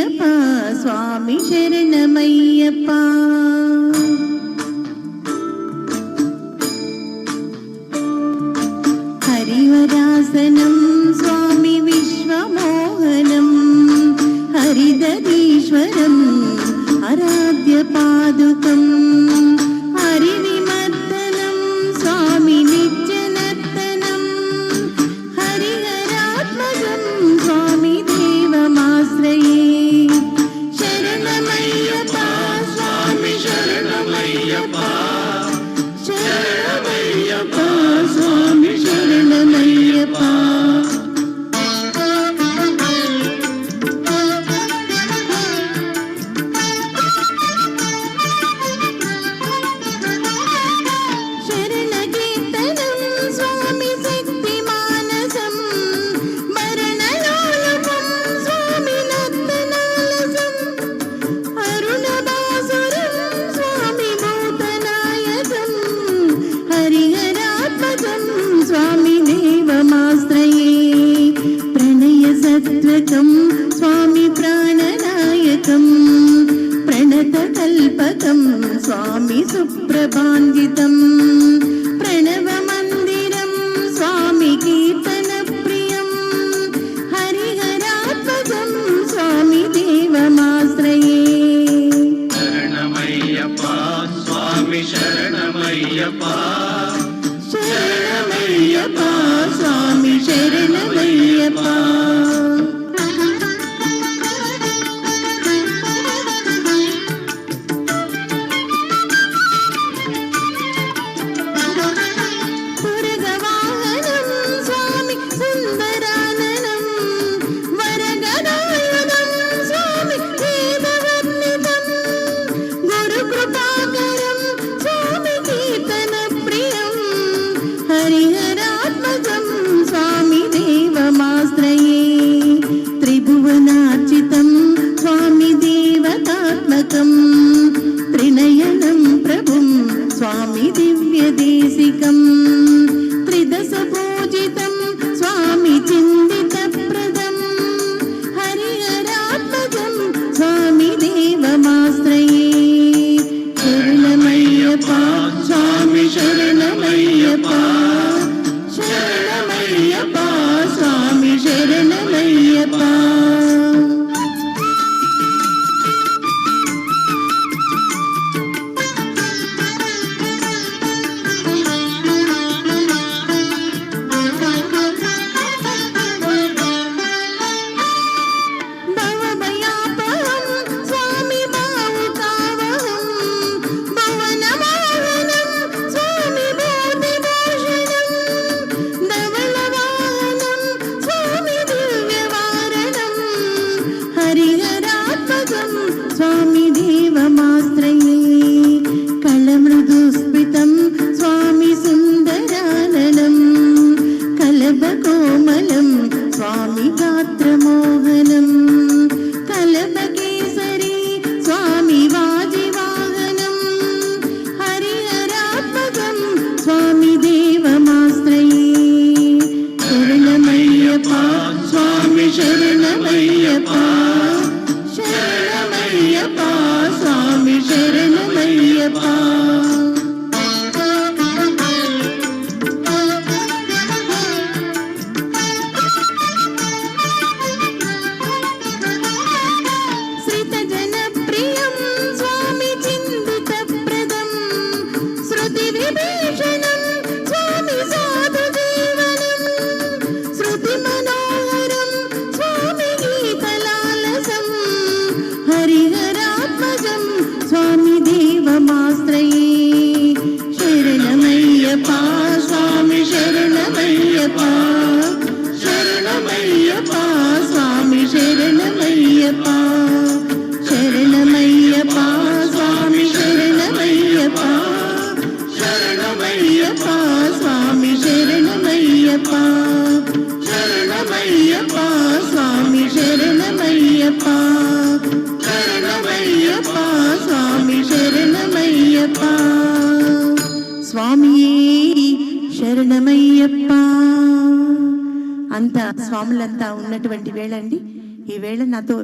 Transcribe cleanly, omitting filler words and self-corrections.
శరణమయ్యప్ప స్వామి శరణమయ్యప్ప. హరివరాసనం స్వామి విశ్వమోహనం హరిదీశ్వరం ఆరాధ్య పాదుకం. హరివిమర్దనం స్వామి నిత్యనర్తనం హరిహరాత్మజం స్వామి దేవమాశ్రయే. శరణమయ్యప్ప స్వామి శరణమయ్యప్ప శరణమయ్యప్ప స్వామి శరణమయ్యప్ప. స్వామి దేవమాశ్రయే. ప్రణయ సత్వకం స్వామి ప్రాణనాయకం ప్రణత కల్పకం స్వామి సుప్రభాంజితం. ప్రణవ మందిరం స్వామి కీర్తన ప్రియం హరిహరాత్మజం స్వామి దేవమాశ్రయే. శరణమయ్యప్ప స్వామి శరణమయ్యప్ప శరణమయ్యప్ప స్వామి శరణమయ్యప్ప. పురగవాహనం స్వామి సుందరాననం వరగదాయుధం స్వామి వేదవర్ణితం. గురుకృపాకరం స్వామి కీర్తన ప్రియం హరిహరాత్మజం స్వామి దేవమాశ్రయే. త్రిభువనార్చితం స్వామి దేవతాత్మకం త్రినయనం ప్రభుం స్వామి దివ్యదేశికం. త్రిదశ పూజితం స్వామి చిందితప్రదం హరిహరాత్మజం స్వామి దేవమాశ్రయే. శరణమయ్యప్ప స్వామి శరణమయ్యప్ప శరణమయ్యప్ప స్వామి శరణమయ్యప్ప. భవభయాపహం స్వామి భావుకావహం భవనమోహనం స్వామి భూతిభూషణం. ధవళవాహనం స్వామి దివ్యవారణం హరిహరాత్మజం స్వామి దేవమాశ్రయే. కళమృదుస్ఫితం స్వామి సుందరాననం కలభకోమలం స్వామి గాత్రమోహనం. కలభకేసరి స్వామి వాజివాహనం హరిహరాత్మజం స్వామి దేవమాశ్రయే. శరణమయ్యప్ప స్వామి శరణమయ్యప్ప శరణమయ్యప్ప స్వామి శరణమయ్యప్ప. శ్రితజనప్రియం స్వామి చిందితప్రదం శృతివిభీషణం స్వామి సాధుజీవనం. శృతిమనోహరం స్వామి గీతలాలసం హరిహరాత్మజం స్వామి దేవమాశ్రయే. శరణమయ్యప్ప స్వామి శరణమయ్యప్ప శరణమయ్యప్ప స్వామి శరణమయ్యప్ప. శరణమయ్యప్ప స్వామి శరణమయ్యప్ప శరణమయ్యప్ప స్వామి శరణమయ్యప్ప శరణమయ్యప్ప స్వామి శరణమయ్యప్ప శరణమయ్యప్ప స్వామి శరణమయ్యప్ప. స్వామియే శరణమయ్యప్ప. అంతా స్వాములంతా ఉన్నటువంటి వేళ అండి. ఈ వేళ నాతో